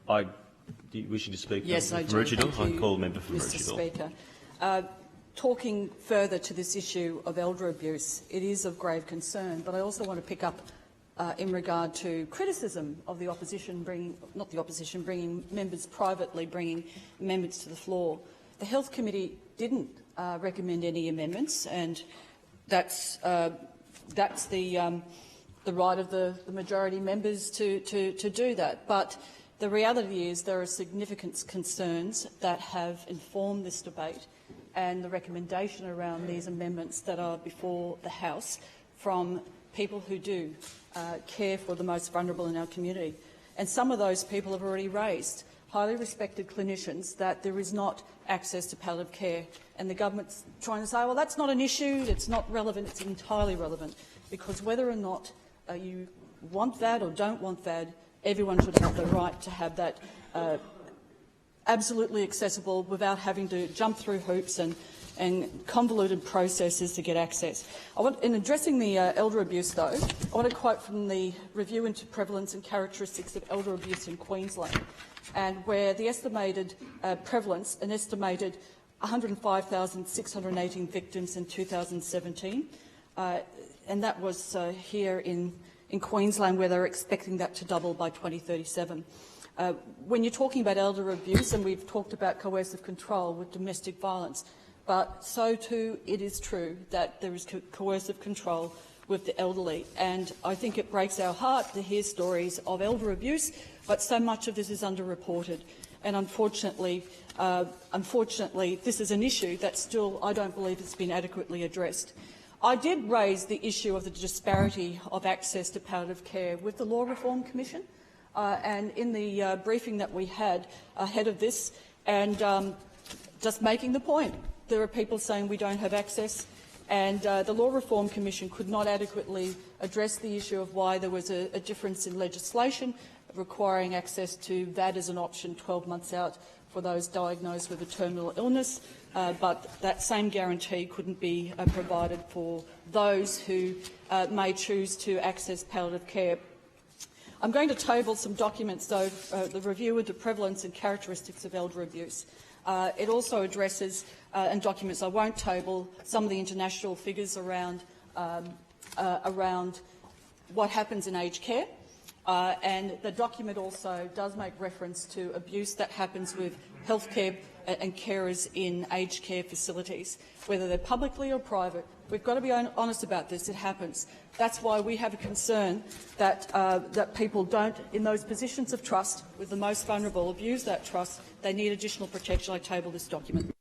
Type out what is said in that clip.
Do you wishing to speak? Yes, I do. Maroochydore? Thank you, I call the member for Mr. Maroochydore. Speaker. Talking further to this issue of elder abuse, it is of grave concern, but I also want to pick up in regard to criticism of the opposition bringing members privately, bringing amendments to the floor. The Health Committee didn't recommend any amendments, and that's the right of the majority members to do that. But the reality is there are significant concerns that have informed this debate and the recommendation around these amendments that are before the House from people who do care for the most vulnerable in our community. And some of those people have already raised, highly respected clinicians, that there is not access to palliative care. And the government's trying to say, well, that's not an issue, it's not relevant. It's entirely relevant, because whether or not you want VAD or don't want VAD, everyone should have the right to have that absolutely accessible without having to jump through hoops and convoluted processes to get access. In addressing the elder abuse, though, I want to quote from the Review into Prevalence and Characteristics of Elder Abuse in Queensland, and where the estimated prevalence, an estimated 105,618 victims in 2017, and that was here in Queensland, where they're expecting that to double by 2037. When you're talking about elder abuse, and we've talked about coercive control with domestic violence, but so too it is true that there is coercive control with the elderly. And I think it breaks our heart to hear stories of elder abuse, but so much of this is underreported. And unfortunately, this is an issue that still, I don't believe, has been adequately addressed. I did raise the issue of the disparity of access to palliative care with the Law Reform Commission, and in the briefing that we had ahead of this, and just making the point, there are people saying we don't have access, and the Law Reform Commission could not adequately address the issue of why there was a difference in legislation requiring access to VAD as an option 12 months out for those diagnosed with a terminal illness, but that same guarantee couldn't be provided for those who may choose to access palliative care. I'm going to table some documents, though, the Review into Prevalence and Characteristics of Elder Abuse. It also addresses, and documents I won't table, some of the international figures around what happens in aged care. And the document also does make reference to abuse that happens with healthcare and carers in aged care facilities, whether they're publicly or private. We've got to be honest about this. It happens. That's why we have a concern that that people don't, in those positions of trust with the most vulnerable, abuse that trust. They need additional protection. I table this document.